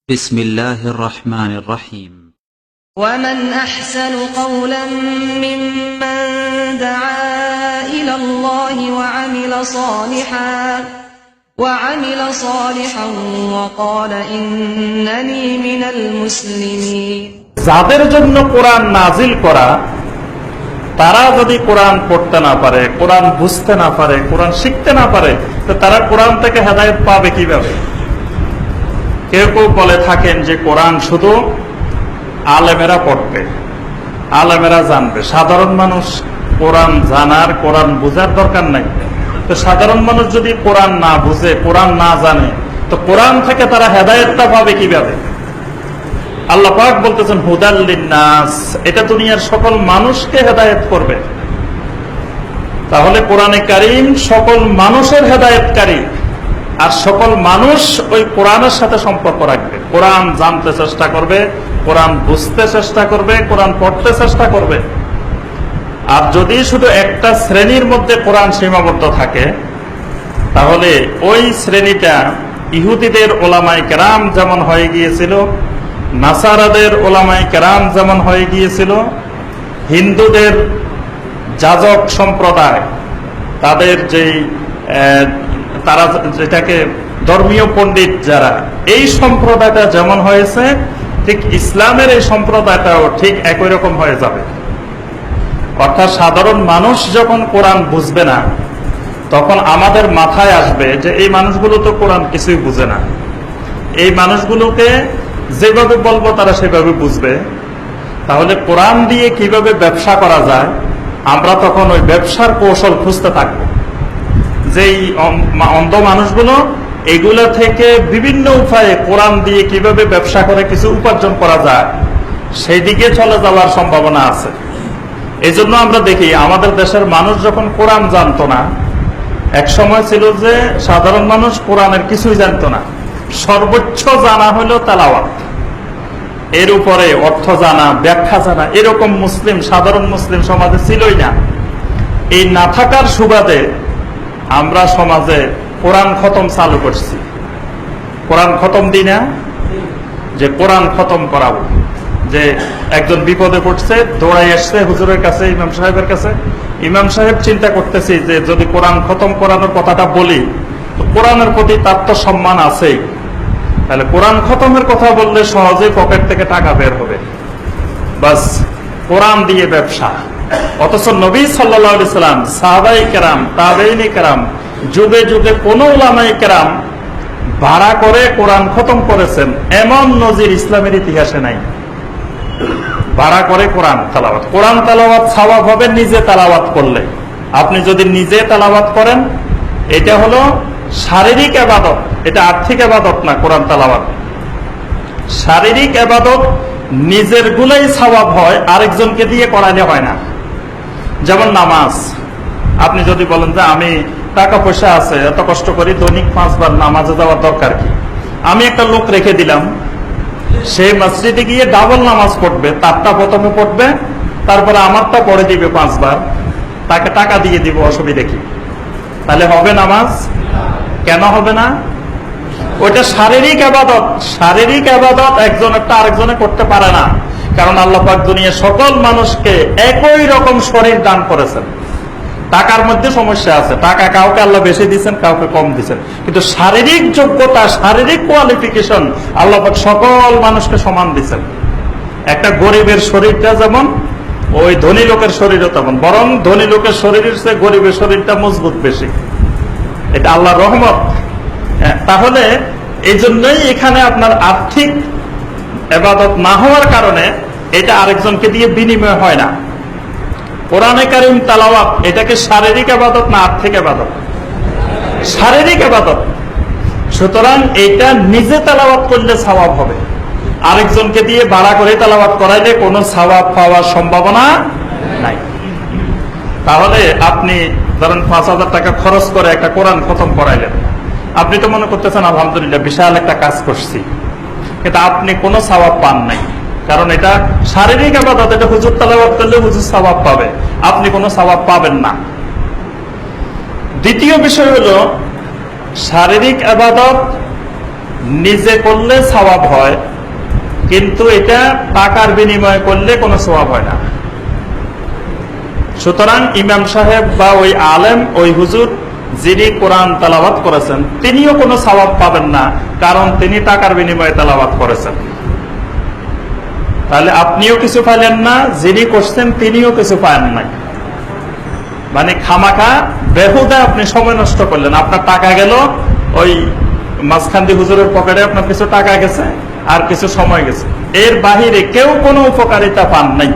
بسم الله الرحمن الرحيم ومن أحسن قولا ممن دعا إلى الله وعمل صالحا وقال إنني من المسلمين। যাদের জন্য কোরআন নাজিল করা, তারা যদি কোরআন পড়তে না পারে, কোরআন বুঝতে না পারে, কোরআন শিখতে না পারে, তো তারা কোরআন থেকে হেদায়েত পাবে কিভাবে? কেউ কেউ বলে থাকেন যে কোরআন শুধু আলেমেরা পড়বে, আলেমেরা জানবে, সাধারণ মানুষ কোরআন জানার, কোরআন বুঝার দরকার নাই। তো সাধারণ মানুষ যদি কোরআন না বুঝে, কোরআন না জানে, তো কোরআন থেকে তারা হেদায়েতটা পাবে কিভাবে? আল্লাহ পাক বলতেছেন হুদাল লিন্নাস, এটা দুনিয়ার সকল মানুষকে হেদায়েত করবে। তাহলে কোরআনে কারীম সকল মানুষের হেদায়েতকারী, আর সকল মানুষ ওই কোরআনের সাথে সম্পর্ক রাখবে, কোরআন জানতে চেষ্টা করবে, কোরআন বুঝতে চেষ্টা করবে, কোরআন পড়তে চেষ্টা করবে। আর যদি শুধু একটা শ্রেণীর মধ্যে কোরআন সীমাবদ্ধ থাকে, তাহলে ওই শ্রেণীটা ইহুদিদের ওলামায়ে কেরাম যেমন হয়ে গিয়েছিল, নাসারাদের ওলামায়ে কেরাম যেমন হয়ে গিয়েছিল, হিন্দুদের যাজক সম্প্রদায়, তাদের যেই তারা যেটাকে ধর্মীয় পণ্ডিত যারা, এই সম্প্রদায়টা যেমন হয়েছে, ঠিক ইসলামের এই সম্প্রদায়টাও ঠিক একই রকম হয়ে যাবে। অর্থাৎ সাধারণ মানুষ যখন কোরআন বুঝবে না, তখন আমাদের মাথায় আসবে যে এই মানুষগুলো তো কোরআন কিছুই বুঝে না, এই মানুষগুলোকে যেভাবে বলবো তারা সেভাবে বুঝবে, তাহলে কোরআন দিয়ে কিভাবে ব্যবসা করা যায়, আমরা তখন ওই ব্যবসার কৌশল খুঁজতে থাকবো। যেই অন্ধ মানুষগুলো এগুলা থেকে বিভিন্ন উপায়ে কোরআন দিয়ে কিভাবে ব্যবসা করে কিছু উপার্জন করা যায়, সেই দিকে চলে যাওয়ার সম্ভাবনা আছে। এই জন্য আমরা দেখি আমাদের দেশের মানুষ যখন কোরআন জানতো না, এক সময় ছিল যে সাধারণ মানুষ কোরআনের কিছুই জানতো না, সর্বোচ্চ জানা হলো তেলাওয়াত, এর উপরে অর্থ জানা, ব্যাখ্যা জানা, এরকম মুসলিম, সাধারণ মুসলিম সমাজে ছিলই না। এই না থাকার সুবাদে আমরা সমাজে কোরআন খতম চালু করছি। কোরআন খতম দিই না, যে কোরআন খতম করাবো, যে একজন বিপদে পড়ছে, দৌড়াই আসছে হুজুরের কাছে, ইমাম সাহেবের কাছে, ইমাম সাহেব চিন্তা করতেছি যে যদি কোরআন খতম করানোর কথাটা বলি, তো কোরআনের প্রতি তার তো সম্মান আছেই, তাহলে কোরআন খতমের কথা বললে সহজেই পকেট থেকে টাকা বের হবে, বাস কোরআন দিয়ে ব্যবসা। অথচ নবী সাল্লাল্লাহু আলাইহি সাল্লাম, সাহাবায়ে কেরাম, তাবেঈনে কেরাম, যুগে যুগে কোন উলামায়ে কেরাম ভাড়া করে কোরআন খতম করেছেন এমন নজির ইসলামের ইতিহাসে নাই। ভাড়া করে কোরআন তেলাওয়াত, কোরআন তেলাওয়াত সওয়াব হবে নিজে তেলাওয়াত করলে। আপনি যদি নিজে তেলাওয়াত করেন, এটা হলো শারীরিক ইবাদত, এটা আর্থিক ইবাদত না। কোরআন তেলাওয়াত শারীরিক ইবাদত, নিজের গুলাই সওয়াব হয়, আরেকজনকে দিয়ে করাইলে হয় না। যেমন নামাজ, আপনি যদি বলেন যে আমি টাকা পয়সা আছে, এত কষ্ট করি, দৈনিক 5 বার নামাজে যাওয়ার দরকার কি, আমি একটা লোক রেখে দিলাম, সে মসজিদে গিয়ে ডাবল নামাজ পড়বে, তারটা প্রথমে পড়বে, তারপরে আমারটা পড়ে দিবে 5 বার, তাকে টাকা দিয়ে দিব, অসুবিধা কি? তাহলে হবে নামাজ? কেন হবে না? ওইটা শারীরিক ইবাদত। শারীরিক ইবাদত একজনেরটা আরেকজনে করতে পারে না, কারণ আল্লাহ পাক দুনিয়ার সকল মানুষকে একই রকম শরীর দান করেছেন। টাকার মধ্যে সমস্যা আছে, টাকা কাউকে আল্লাহ বেশি দিচ্ছেন, কাউকে কম দিচ্ছেন, কিন্তু শারীরিক যোগ্যতা, শারীরিক কোয়ালিফিকেশন আল্লাহ পাক সকল মানুষকে সমান দিচ্ছেন। একটা গরিবের শরীরটা যেমন, ওই ধনী লোকের শরীরও তেমন, বরং ধনী লোকের শরীরের চেয়ে গরিবের শরীরটা মজবুত বেশি। এটা আল্লাহর রহমত। তাহলে এই জন্যই এখানে আপনার আর্থিক ইবাদত না হওয়ার কারণে এটা আরেকজনকে দিয়ে বিনিময় হয় না। কোরআনে কারীম তেলাওয়াত, এটাকে শারীরিক ইবাদত না আর্থিক ইবাদত? শারীরিক ইবাদত। সুতরাং এটা নিজে তেলাওয়াত করলে সওয়াব হবে, আরেকজনকে দিয়ে ভাড়া করে তেলাওয়াত করাইলে কোনো সওয়াব পাওয়ার সম্ভাবনা নাই। তাহলে আপনি ধরেন 5,000 টাকা খরচ করে একটা কোরআন খতম করাইলেন, আপনি তো মনে করতেছেন আলহামদুলিল্লাহ বিশাল একটা কাজ করছি, কিন্তু আপনি কোনো সওয়াব পান নাই, কারণ এটা শারীরিক ইবাদত। এটা হুজুর তেলাওয়াত করলে হুজুর সওয়াব পাবে, আপনি কোনো সওয়াব পাবেন না। দ্বিতীয় বিষয় হলো শারীরিক ইবাদত নিজে করলে সওয়াব হয়, কিন্তু এটা টাকার বিনিময়ে করলে কোনো সওয়াব হয় না। সুতরাং ইমাম সাহেব বা ওই আলেম, ওই হুজুর যিনি কোরআন তেলাওয়াত করেছেন, তিনিও কোনো সওয়াব পাবেন না, কারণ তিনি টাকার বিনিময়ে তেলাওয়াত করেছেন। তাহলে আপনিও কিছু পাইলেন না, যিনি করছেন তিনিও কিছু পান নাই। মানে খামাখা বেহুদা আপনি সময় নষ্ট করলেন। আপনার টাকা গেল, ওই মাঝখান্দি হুজুরের পকেটে আপনার কিছু টাকা গেছে আর কিছু সময় গেছে, এর বাহিরে কেউ কোনো উপকারিতা পান নাই।